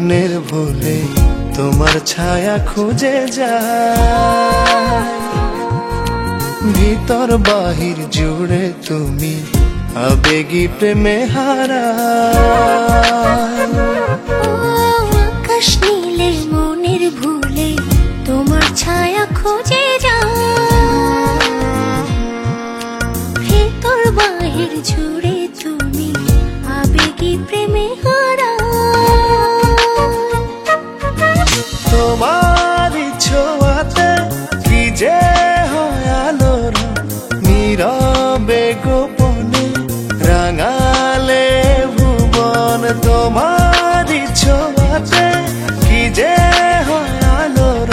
মনের ভুলে তোমার ছায়া খুঁজে যায়, ভিতর বাহির জুড়ে তুমি আবেগী প্রেমে হারায়। আকাশ নীলে মনের ভুলে তোমার ছায়া খুঁজে যায়, ভিতর বাহির জুড়ে তুমি আবেগী প্রেমে হারায়। তোমার ছোঁয়াতে কি যে হয় আলোর নীরবে গোপনে রাঙালে ভুবন। তোমার ছোঁয়াতে কি যে হয় আলোর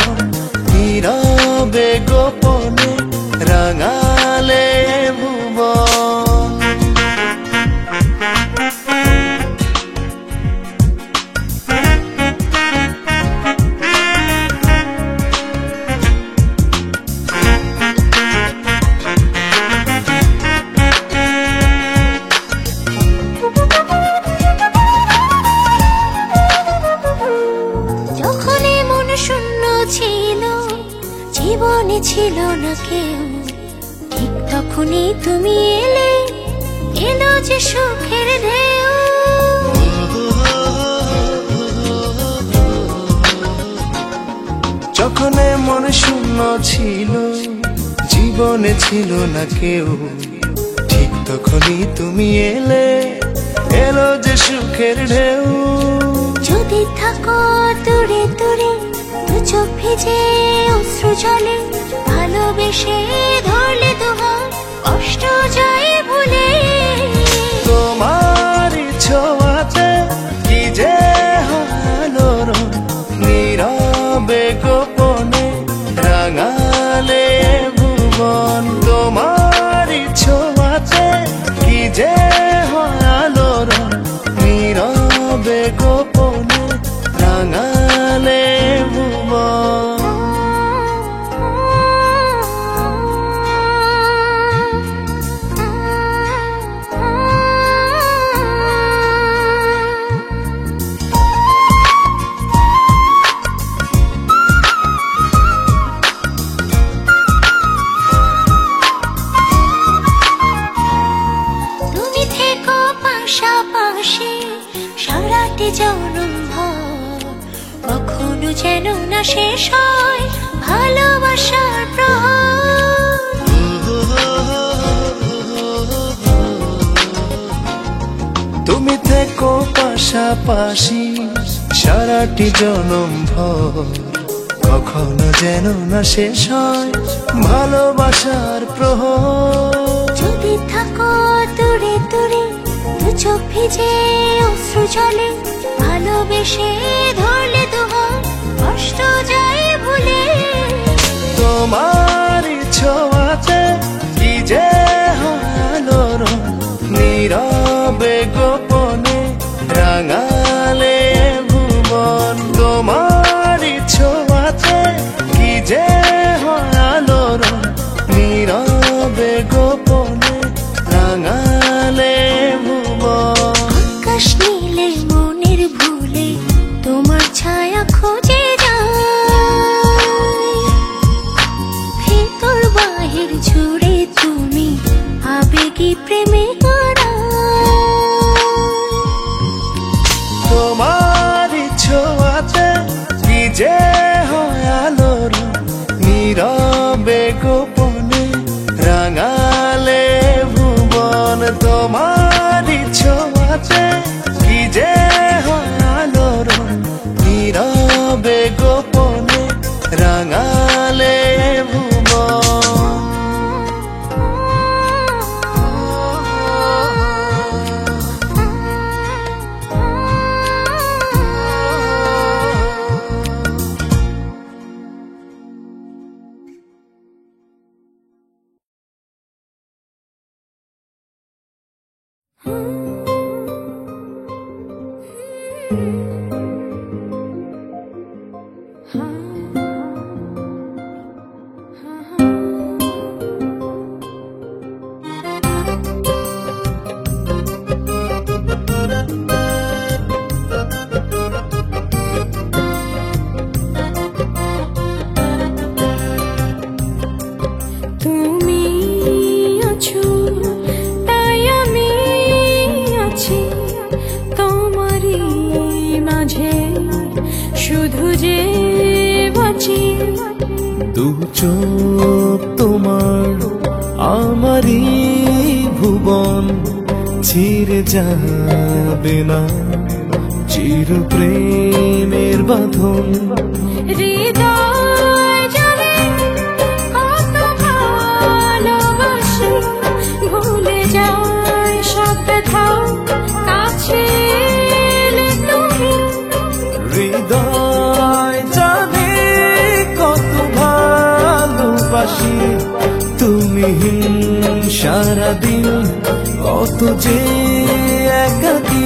নীরবে গোপনে রাঙালে ভুবন। জীবনে ছিল না কেউ, ঠিক তখনই তুমি এলে, এলো যে সুখের ঢেউ। যখন মন শূন্য ছিল, জীবনে ছিল না কেউ, ঠিক তখনই তুমি এলে, এলো যে সুখের ঢেউ। যদি থাকো দূরে দূরে, দু চোখ ভিজে অশ্রু জলে, ভালোবেসে ধরলে দুহাত কষ্ট যায় ভুলে। তোমার ছোঁয়াতে কি যে আলোর নীরবে গোপনে রাঙালে ভুবন। তোমার ছোঁয়াতে কি যে আলোর নীরবে গোপনে রাঙালে ভুবন। পাশাপাশি সারাটি জনম ভর, কখনো যেন না শেষ হয় ভালোবাসার প্রহর। তুমি থেকো পাশাপাশি সারাটি জনম ভর, কখনো যেন না শেষ হয় ভালোবাসার প্রহর। যদি থাকো দূরে দূরে, দু চোখ ভিজে অশ্রু জলে, ভালোবেসে ধরলে দুহাত কষ্ট যায় ভুলে। তোমার ছোঁয়াতে কি যে আলোর নীরবে গোপনে রাঙালে ভুবন। তোমার ছোঁয়াতে কি যে আলোর নীরবে গোপনে রাঙালে ভুবন। আকাশ নীলে মনের ভুলে তোমার ছায়া খুঁজে যায়, ভিতর বাহির জুড়ে তুমি আবেগী প্রেমে হারায়। তোমার ছোঁয়াতে কি যে আলোর নীরবে গোপনে রাঙালে ভুবন। তোমার ছোঁয়াতে কি যে আলোর নীরবে গোপনে রাঙালে ভুবন। দু চোখ তোমার আমারই ভুবন ছিঁড়ে যাবে না চির প্রেমের বাঁধন। হৃদয় জানে কত ভালোবাসি, ভুলে যায় সব ব্যথা কাছে এলে তুমি। হৃদয় জানে কত ভালোবাসি, তুমি সারাদিন কত যে একাকী।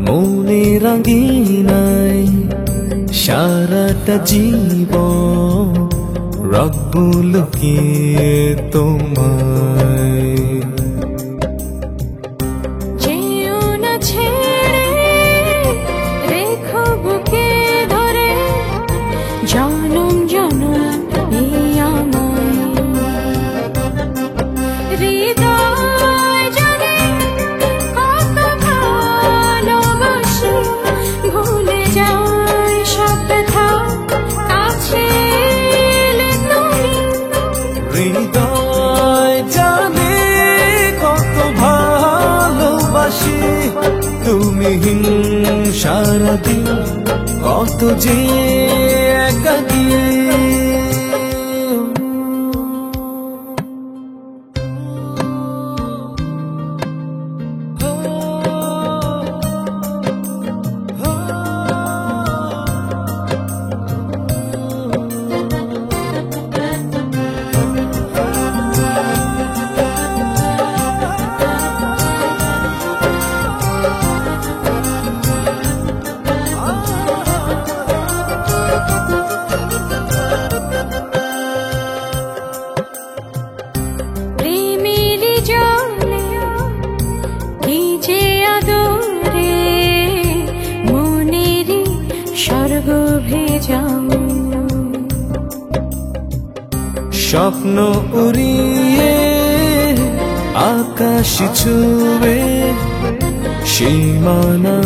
মনের আঙিনায় সারাটা জীবন রাখবো লুকিয়ে তোমায়। যেও না ছেড়ে, রেখো বুকে ধরে, জনম জনম এই আমায়। হৃদয় জানে কত ভালোবাসি, ভুলে যায় সব ব্যথা কাছে এলে তুমি। হৃদয় জানে কত ভালোবাসি, তুমি সারাদিন কত যে একাকী। স্বপ্ন উড়িয়ে আকাশ ছুঁয়ে সীমানা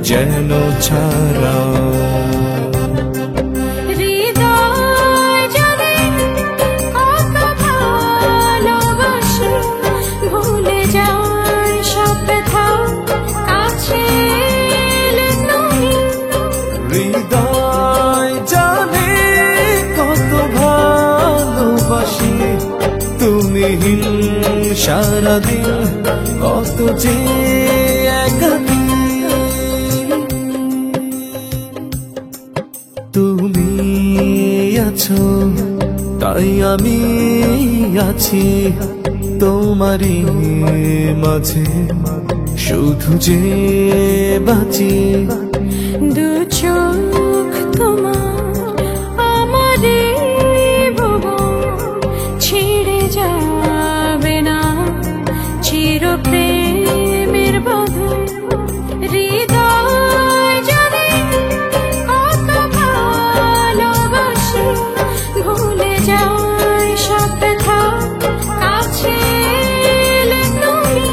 যেন ছাড়া। হৃদয় জানে কত ভালোবাসি, ভুলে যায় সব ব্যথা কাছে এলে তুমি। হৃদয় জানে কত ভালোবাসি, তুমি সারাদিন কত যে একাকী। তুমি আছো তাই আমি আছি তোমারই মাঝে, শুধু যে বাঁচি। দু চোখ তোমার আমারই ভুবন ছিঁড়ে যাবে না চির প্রেমের বাঁধন। হৃদয় জানে কত ভালোবাসি, ভুলে যায় সব ব্যথা কাছে এলে তুমি।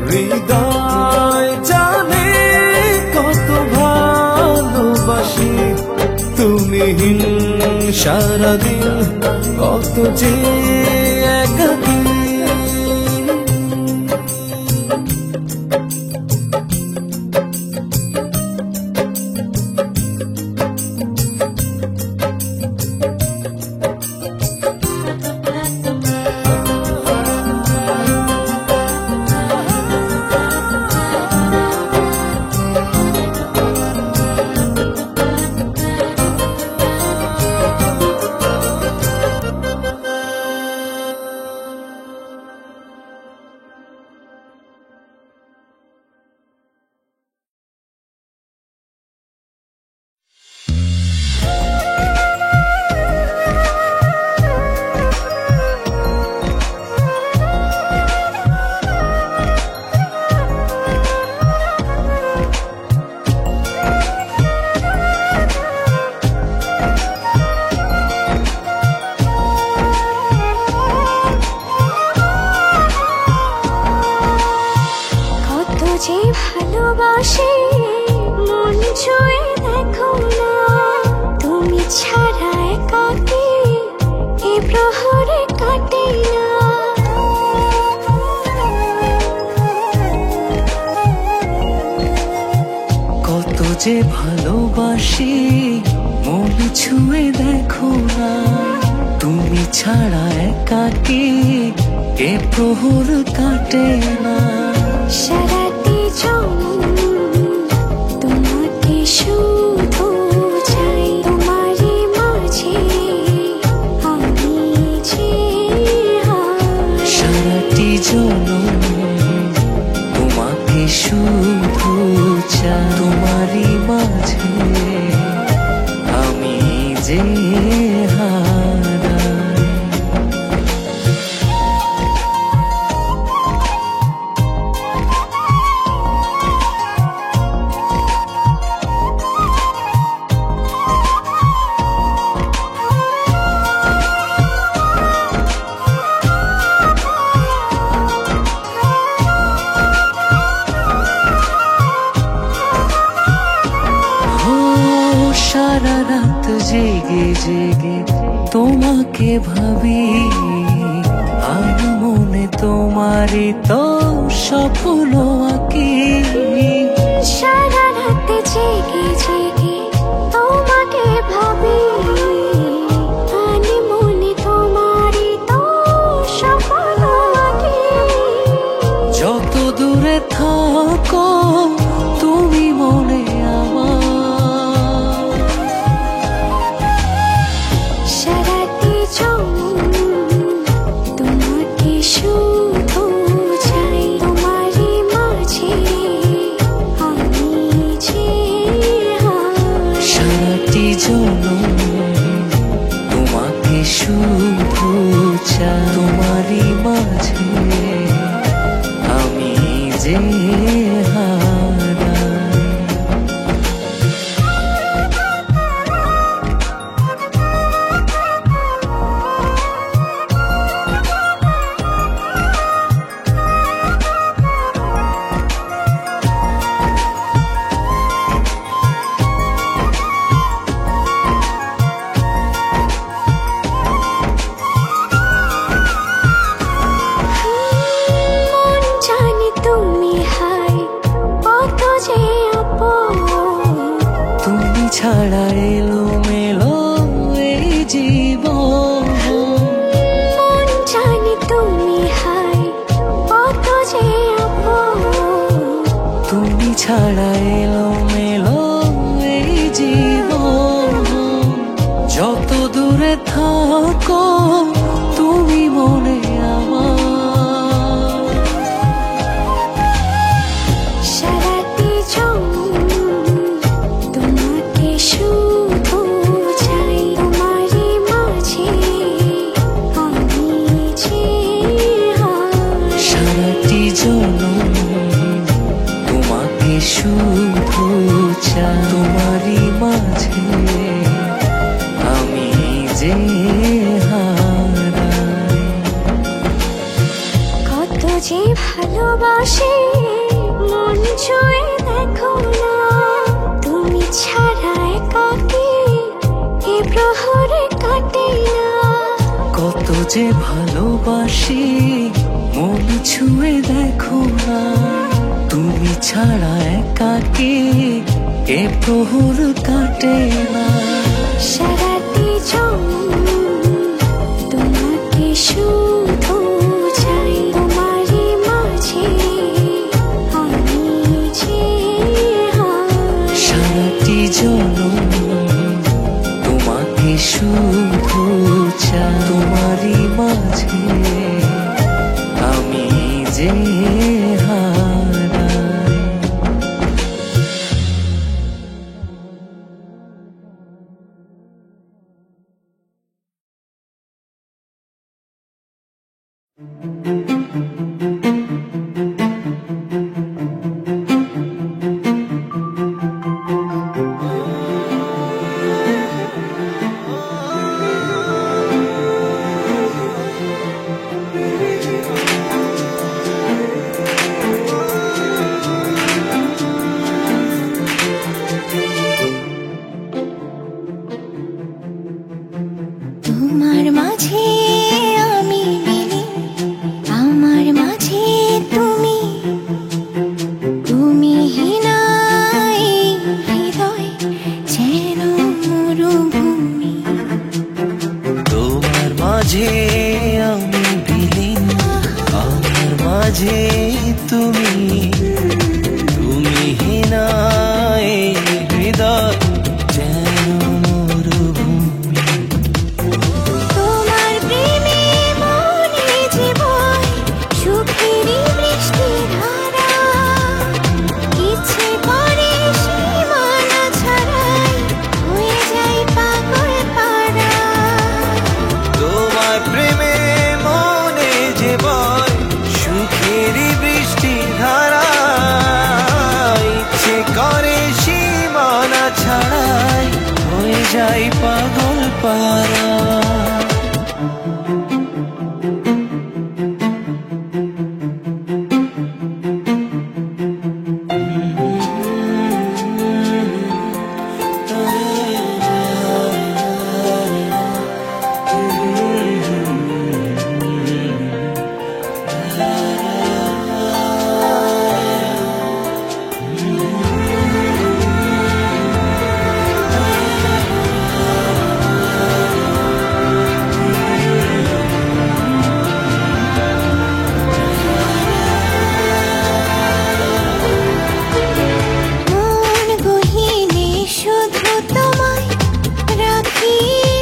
হৃদয় জানে কত ভালোবাসি, তুমি সারাদিন কত যে একাকী। যে ভালোবাসি মন ছুঁয়ে দেখো না, তুমি ছাড়া একাকী এ প্রহর কাটে না। সারাটি জনম তোমাকে শুধু চাই, তোমারই মাঝে আমি যে হারাই। সারাটি জনম তোমাকে শুধু চাই, তোমারই মাঝে আমি যে হারাই। সারা রাত জেগে জেগে তোমাকে ভাবি, আর মনে তোমারই তো স্বপ্ন আঁকি। সারা রাত জেগে জেগে তোমাকে ভাবি, আনি মনে তোমারই তো স্বপ্ন আঁকি। যত দূরে থাকো তুমি মনে আমার, সারাটি জনম তোমাকে শুধু চাই, তোমারই মাঝে আমি যে হারাই। সারাটি জনম তোমাকে শুধু চাই, তোমারই মাঝে আমি যে হারাই। মন জানে তুমি হাই কত যে আপন, তুমি ছাড়া এলো মেলো এই জীবন। মন জানে তুমি হাই কত যে আপন। তুমি ছাড়া এলো মেলো এই জীবন। যত দূরে থাকো তুমি মনে আমার, সারাটি জনম তোমাকে শুধু চাই, তোমারই মাঝে আমি যে হারাই। সারাটি জনম তোমাকে শুধু চাই, তোমারই মাঝে আমি যে হারাই। কত যে ভালোবাসি মন ছুঁয়ে দেখো না, তুমি ছাড়া একাকী এ প্রহরে কাটে না। কত যে ভালোবাসি মন ছুঁয়ে দেখো না, তুমি ছাড়া একাকী এ প্রহর কাটে না। সারাটি জনম তোমাকে শুধু চাই, তোমারই মাঝে আমি যে হারাই। সারাটি জনম তোমাকে শুধু চাই, তোমারই মাঝে আমি যে হারাই। তোমার মাঝে আমি মিলি, আমার মাঝে তুমি, তুমি হিনাই হৃদয়। যাই পাগল পারা। মন গহীনে শুধু তোমায় রাখি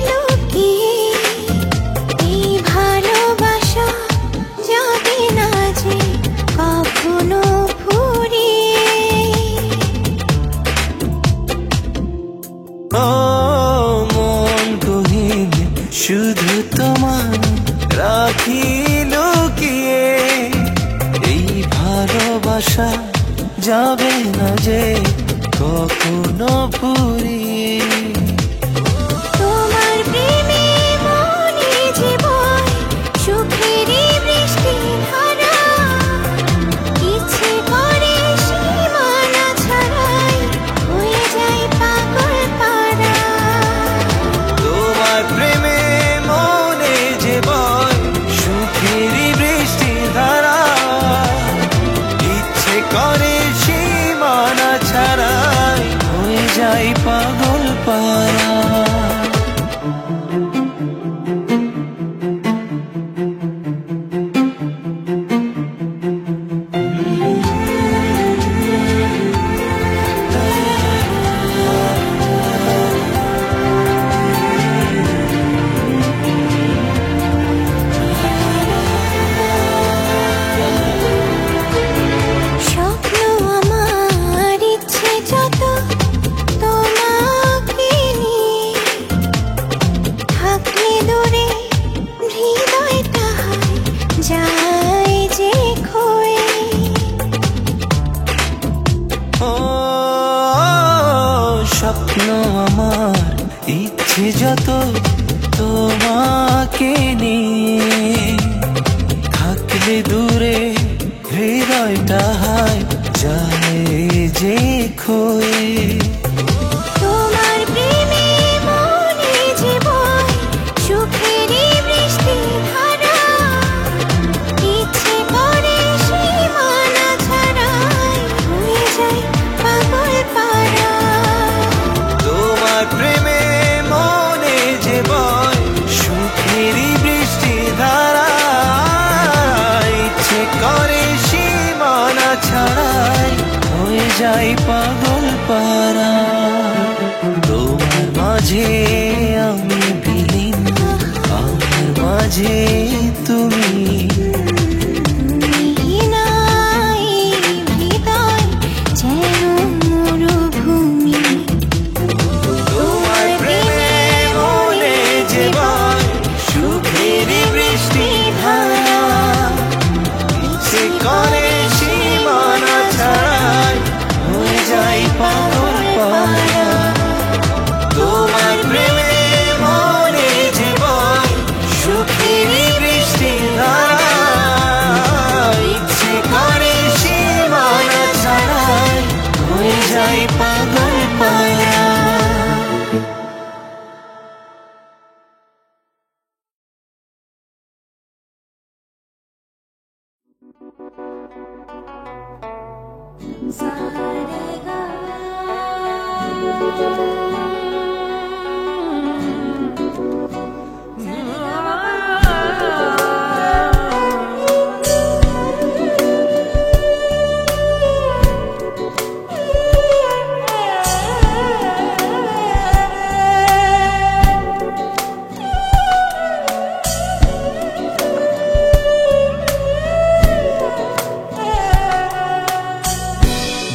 লুকিয়ে, এই ভালোবাসা যাবে না যে কখনো ফুরিয়ে। ও মন গহীনে শুধু তোমায় রাখি লুকিয়ে, এই ভালোবাসা যাবে না যে কখনো ফুরিয়ে। তোমার প্রেমে মনে যে বয় সুখেরই বৃষ্টি ধারা, ইচ্ছে করে সীমানা ছাড়াই হয়ে যায় পাগল পারা। তোমার প্রেমে মনে যে বয় সুখেরই বৃষ্টি ধারা, ইচ্ছে করে সীমানা ছাড়াই হয়ে যাই পাগল পারা। স্বপ্ন আমার ইচ্ছে যত তোমাকে নিয়ে, থাকলে দূরে হৃদয়টা হয় যায় যে খোয়ে। ও স্বপ্ন আমার ইচ্ছে যত তোমাকে নিয়ে, থাকলে দূরে হৃদয়টা হায় যায় যে খোয়ে। তোমার প্রেমে মনে যে বয় সুখেরই বৃষ্টি ধারা, ইচ্ছে করে সীমানা ছাড়াই হয়ে যায় পাগল পারা। তোমার প্রেমে মনে যে বয় সুখেরই বৃষ্টি ধারা, ইচ্ছে করে সীমানা ছাড়াই হয়ে যায় পাগল পারা। তোমার মাঝে আমি বিলীন, আমার মাঝে তুমি। তুমি নাই হৃদয় যেন মরুভূমি। তোমার প্রেমে মনে যে বয় সুখেরই বৃষ্টি ধারা, ইচ্ছে করে সীমানা ছাড়াই হয়ে যায় পাগল পারা। তোমার প্রেমে মনে যে বয় সুখেরই বৃষ্টি ধারা, ইচ্ছে করে সীমানা ছাড়াই হয়ে যায় পাগল পারা।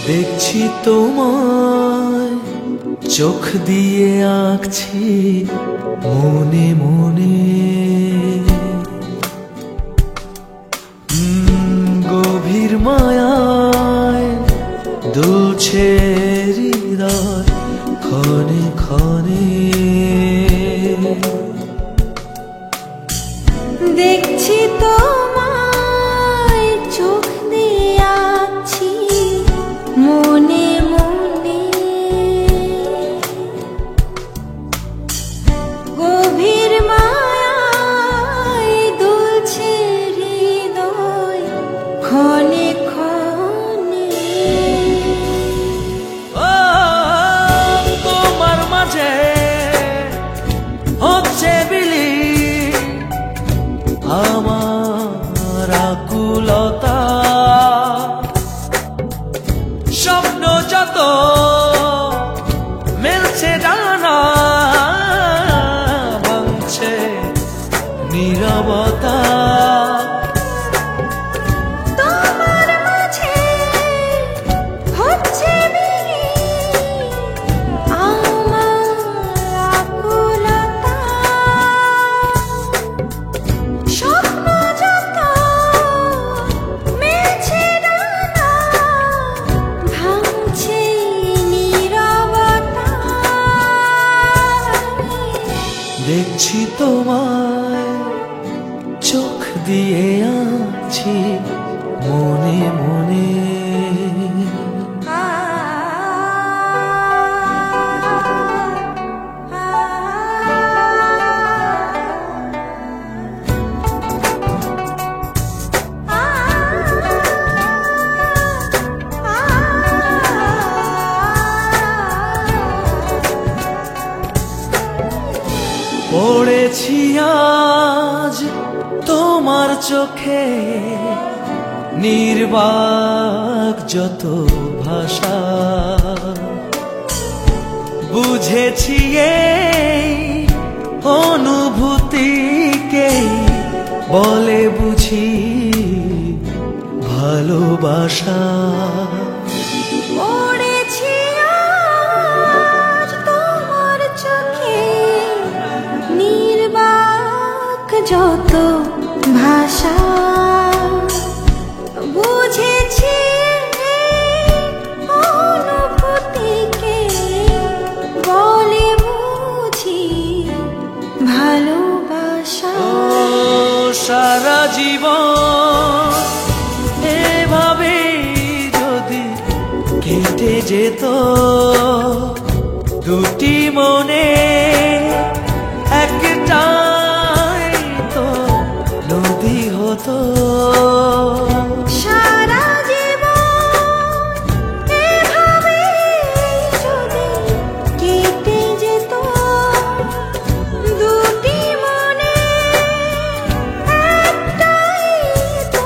দেখছি তোমায় চোখ দিয়ে আঁকছি মনে মনে, গভীর মায়ায় দুলছে হৃদয় ক্ষণে ক্ষণে। দেখছি তোমায় চোখ দিয়ে আছি মনে মনে, গভীর মায়ায় দুলছে হৃদয় ক্ষণে ক্ষণে। ও তোমার মাঝে হচ্ছে বিলি আমার আকুলতা, স্বপ্ন যত মেলছে ডানা ভাঙছে নীরবতা। তোমার মাঝে হচ্ছে বিলি আমার আকুলতা, স্বপ্ন যত মেলছে ডানা ভাঙছে নীরবতা। দেখছি তোমায় চোখ দিয়ে আছি মনে মনে, পড়েছি আজ তোমার চোখে নির্বাক যত ভাষা, বুঝেছি এই অনুভূতিকে বলে বুঝি ভালোবাসা। পড়েছি আজ তোমার চোখে নির্বাক যত ভাষা, বুঝেছি অনুভূতিকে বলে বুঝি ভালোবাসা। ও সারা জীবন এভাবে যদি কেটে যেত, দুটি মনে একটাই তো নদী হতো। সারা জীবন এভাবে যদি কেটে যেত, দুটি মনে একটাই তো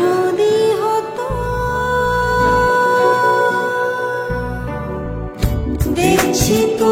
নদী হতো। দেখছি তো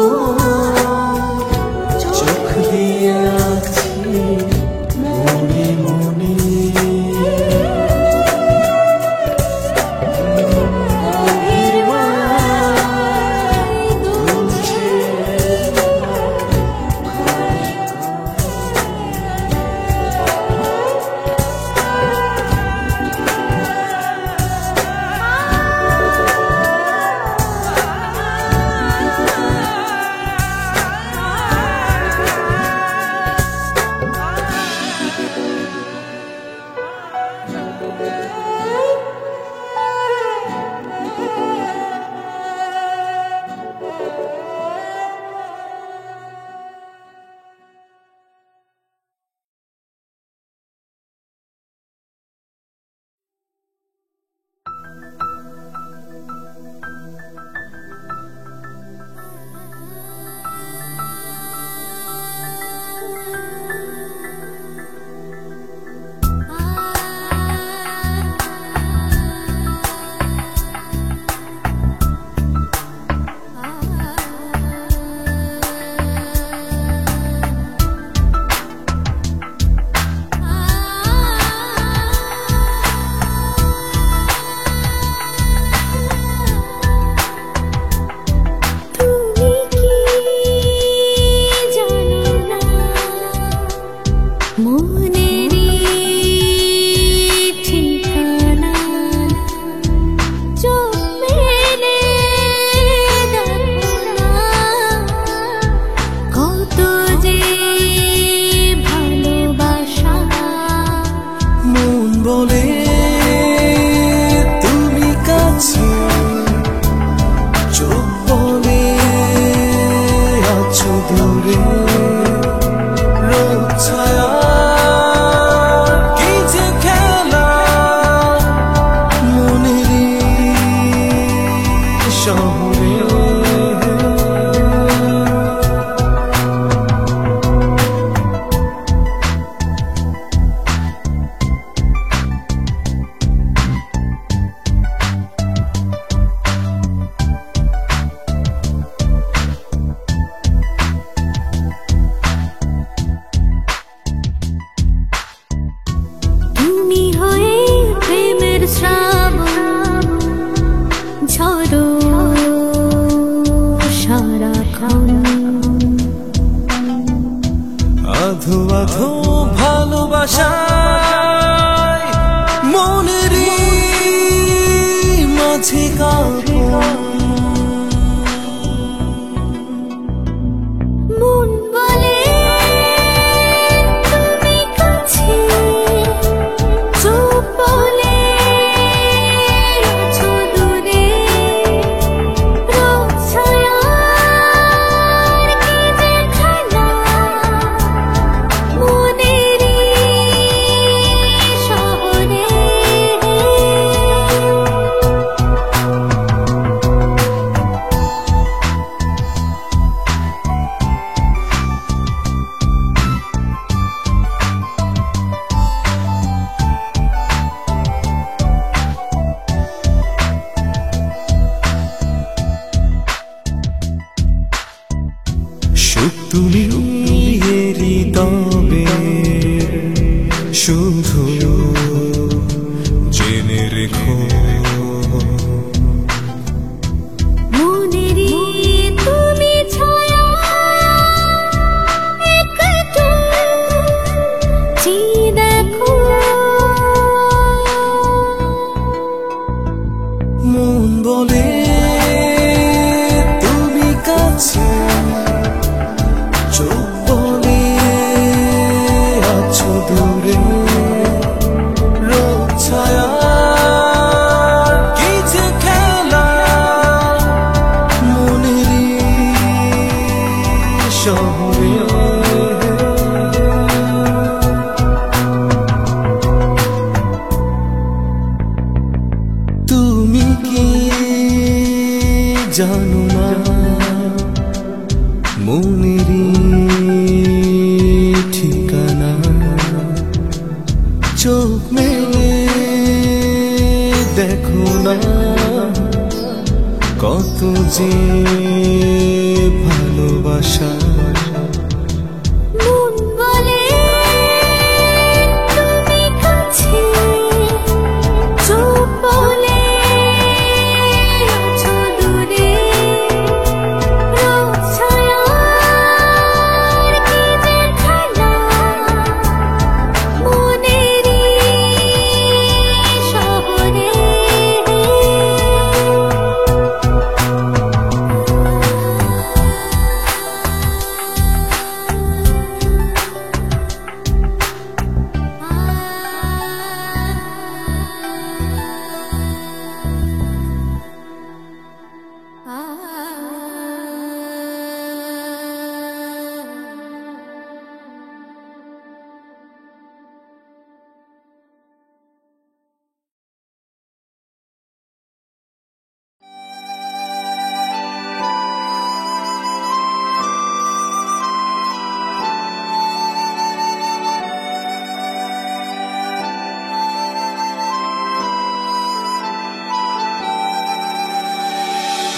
আধো আধো ভালোবাসায় মনেরই মাঝে কাঁপন। মন বলে তুমি কাছে, চোখ বলে আছো দূরে, রোদ ছায়ার কি যে খেলা মনেরই শহরে। সুখ তুমি তবে শুধু জেনে রেখো, মনেরই তুমি ছায়া একটু চেয়ে দেখো। মন বলে তুমি কাছে, চোখ বলে আছো দূরে, রোদ ছায়া কি যে খেলা মনেরই শহরে। তুমি কি জানো না মনেরই ঠিকানা? চোখ মেলে দেখো না কত যে ভালোবাসা। মন বলে তুমি কাছে, চোখ বলে আছো দূরে, রোদ ছায়ার কি যে খেলা মনেরই শহরে।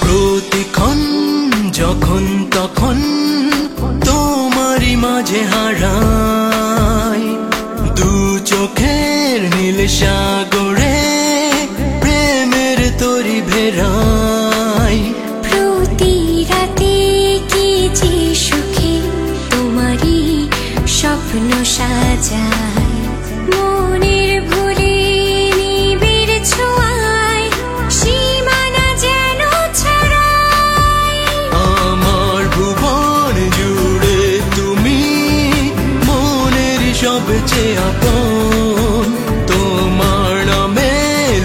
প্রতিক্ষণ যখন তখন তোমারই মাঝে হারাই, দু চোখের নীল সাগরে প্রেমের তরি ভেরাই। প্রতি রাতে কি যে সুখে তোমারই স্বপ্ন সাজায়, মনের ভুলে নিবিড় ছোঁয়ায় সীমানা যেন ছাড়াই। আমার ভুবন জুড়ে তুমি মনের সবচেয়ে আপন, তোমার নামে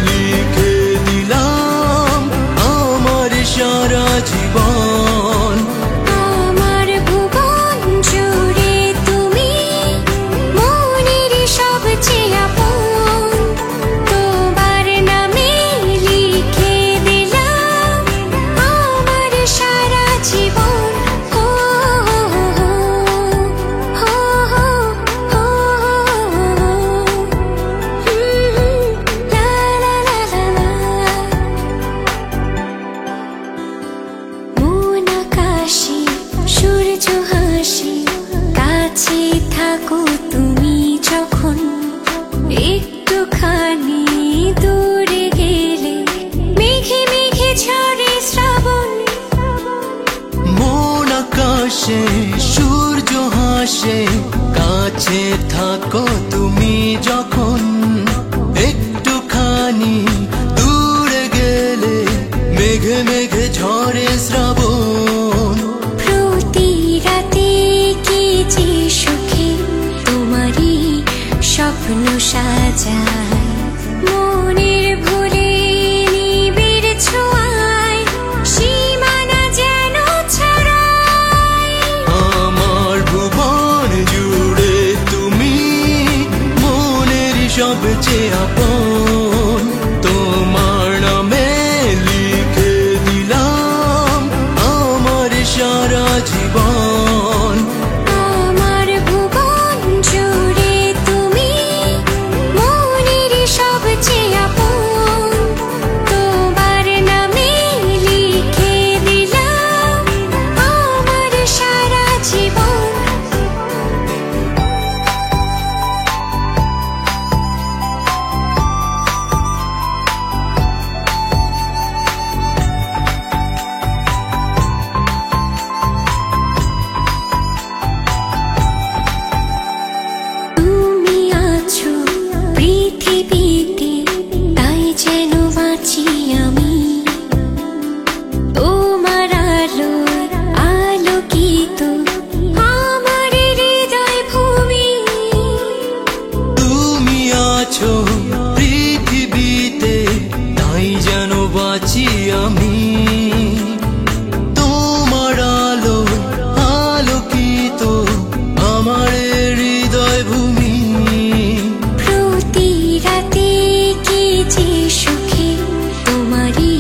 লিখে দিলাম আমার সারা জীবন। আমার ভুবন জুড়ে তুমি মনের সবচেয়ে আপন, তোমার নামে লিখে দিলাম আমার সারা জীবন। হো হো হো হো লা লা লা লা। মন আকাশে সূর্য হাসি, কাছে থাকো তুমি যখন, একটুখানি দূরে গেলে মেঘে মেঘে ঝরে শ্রাবণ। মন আকাশে সূর্য হাসে, কাছে থাকো তুমি যখন, একটুখানি দূরে গেলে মেঘে মেঘে ঝরে শ্রাবণ। প্রতি রাতে কি যে সুখে তোমারই স্বপ্ন সাজায়, মনের ভুলে নিবিড় ছোঁয়ায় সীমানা যেন ছাড়ায়। আমার ভুবন জুড়ে তুমি মনের সবচেয়ে আপন, তোমার নামে লিখে দিলাম আমার সারা জীবন। আমার ভুবন জুড়ে তুমি মনের সবচেয়ে আপন, তোমার নামে লিখে দিলাম আমার সারা জীবন। তুমি আছো পৃথিবীতে, তাই যেন বাঁচি আমি, তোমার আলো আলোকিত আমার হৃদয় ভূমি। তুমি আছো পৃথিবীতে, তাই যেন বাঁচি আমি, তোমার আলো আলোকিত আমার হৃদয় ভূমি। প্রতি রাতে কি যে সুখে তোমারই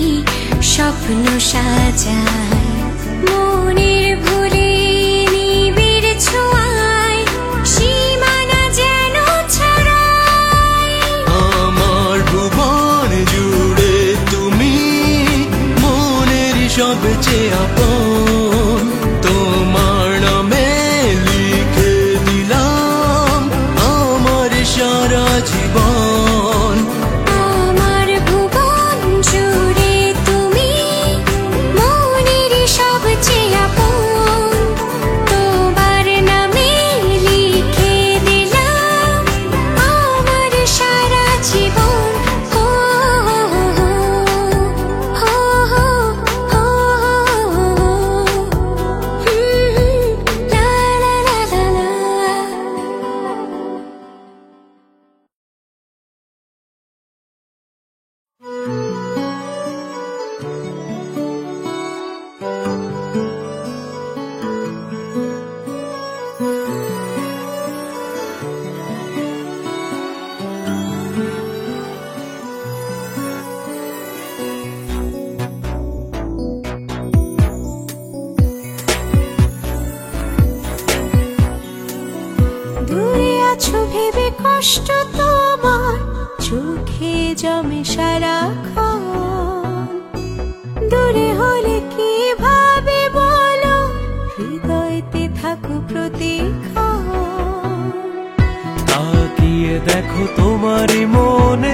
স্বপ্ন সাজায়, মনের ভুলে নিবিড় ছোঁয়ায় সীমানা যেন ছাড়ায়। আমার ভুবন জুড়ে তুমি মনের সবচেয়ে আপন, তোমার নামে লিখে দিলাম আমার সারা জীবন। আমার ভুবন জুড়ে তুমি মনের সবচেয়ে আপন, তোমার নামে লিখে দিলাম আমার সারা জীবন। হো হো হো হো হো লা লা লা লা লা। দূরে আছো ভেবে কষ্ট তোমার চোখে জমে সারাক্ষণ, দূরে হলে কিভাবে বলো হৃদয়তে থাকো প্রতিক্ষণ। তাকিয়ে দেখো তোমারই মনে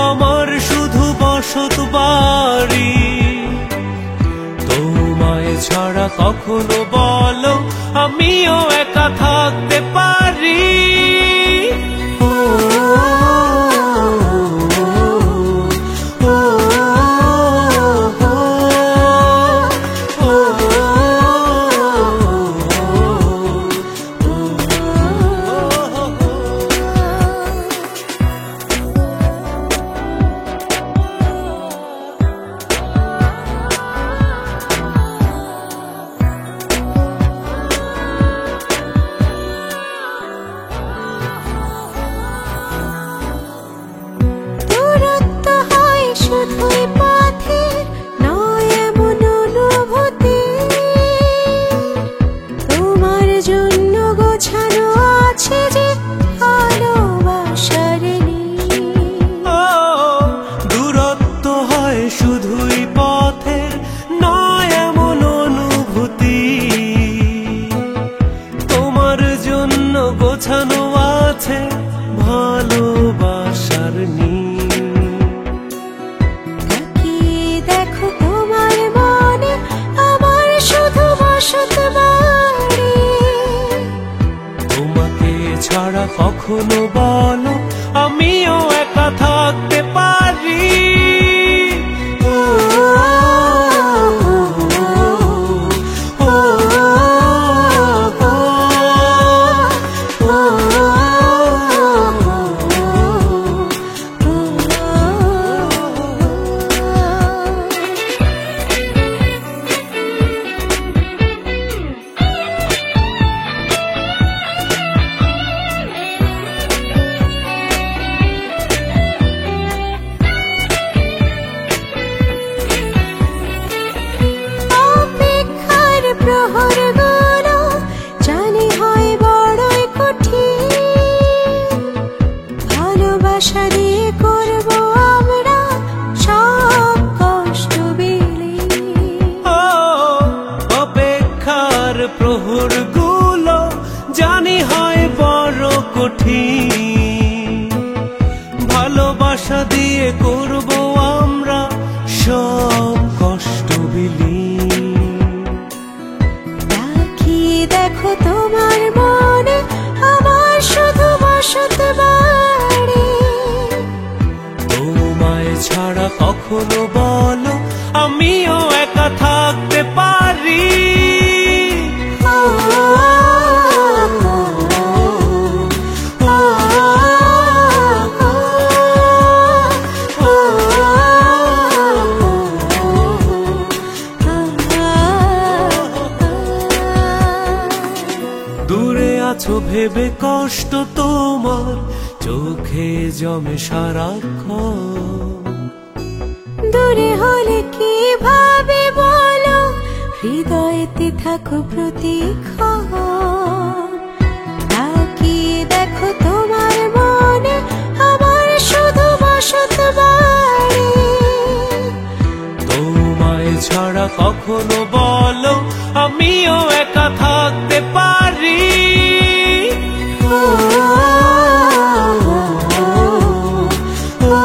আমার শুধু বসত বাড়ি, তোমায় ছাড়া কখনো বলো আমিও একা থাকতে পারি। ও, ও, ও, ও, দূরত্ব হয় শুধুই পথের, নয় এমন অনুভূতি, তোমার জন্য গোছানো আছে যে ভালোবাসার নীড়। ও, দূরত্ব হয় শুধুই পথের, নয় এমন অনুভূতি, তোমার জন্য গোছানো আছে ভালোবাসার নীড়। তাকিয়ে দেখো তোমার মনে আমার শুধু বসত বাড়ি, তোমাকে ছাড়া কখনো বলো আমিও একা থাকতে পারি। ও, ও, ও, অপেক্ষার প্রহরগুলো জানি হয় বড়ই কঠিন, ভালোবাসা দিয়ে করব আমরা সব কষ্ট বিলীন। ও, অপেক্ষার প্রহরগুলো জানি হয় বড় কঠিন, ভালোবাসা দিয়ে করব আমরা সব কষ্ট বিলীন। তাকিয়ে দেখো তোমার মনে আমার শুধু বসত বাড়ি। তোমায় ছাড়া কখনো বলো আমিও একা থাকতে পারি। ও, দূরে আছো ভেবে কষ্ট তোমার চোখে জমে সারাক্ষণ। দূরে হলে কিভাবে বলো হৃদয়েতে থাকো প্রতিক্ষণ। তাকিয়ে দেখো তোমার মনে আমার শুধু বসত বাড়ি। তোমায় ছাড়া কখনো বলো আমিও একা থাকতে পারি। ও, ও, ও,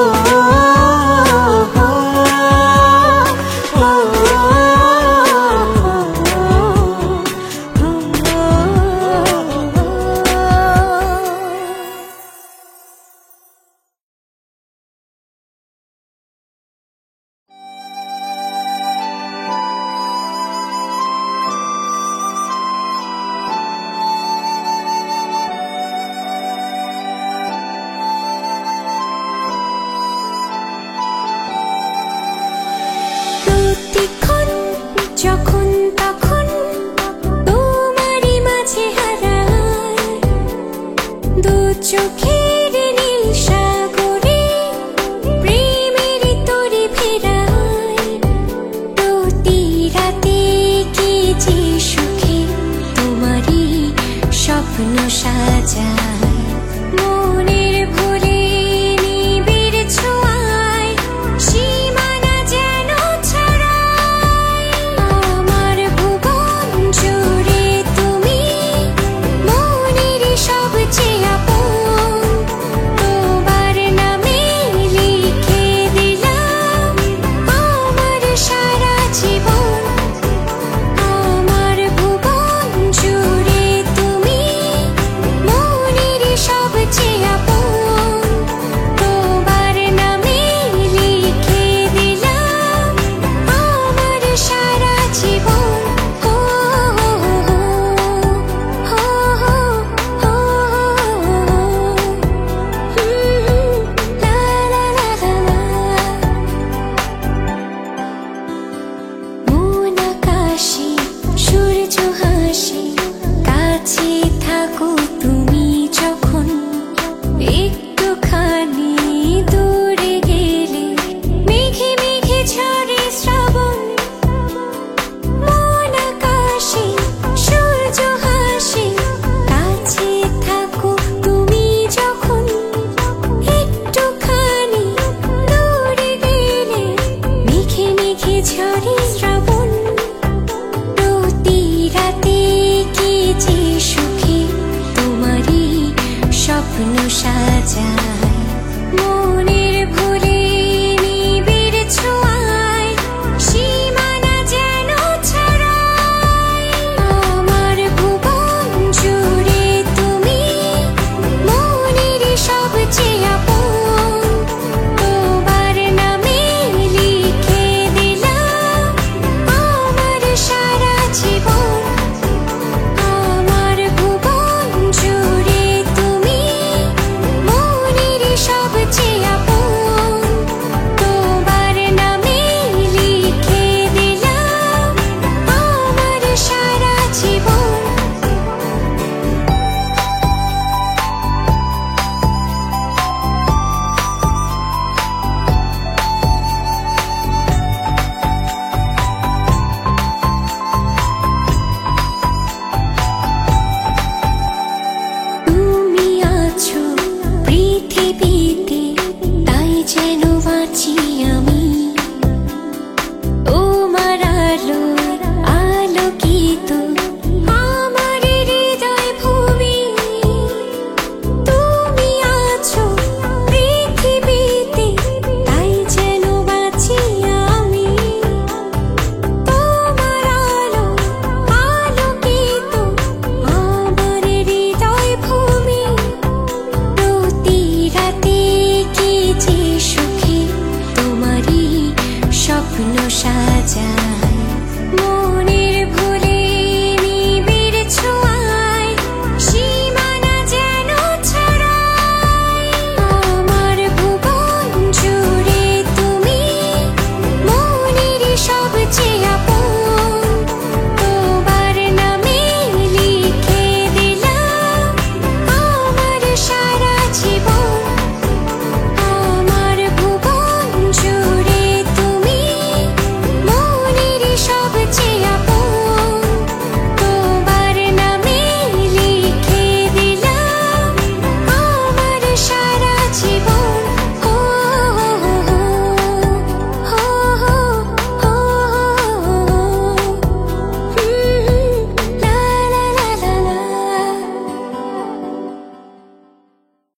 প্রতিক্ষণ যখন তখন তোমারই মাঝে হারায়, দু চোখের নীল সাগরে প্রেমের তরি ফেরায়। প্রতি রাতে কি যে সুখে তোমারই স্বপ্ন সাজায়।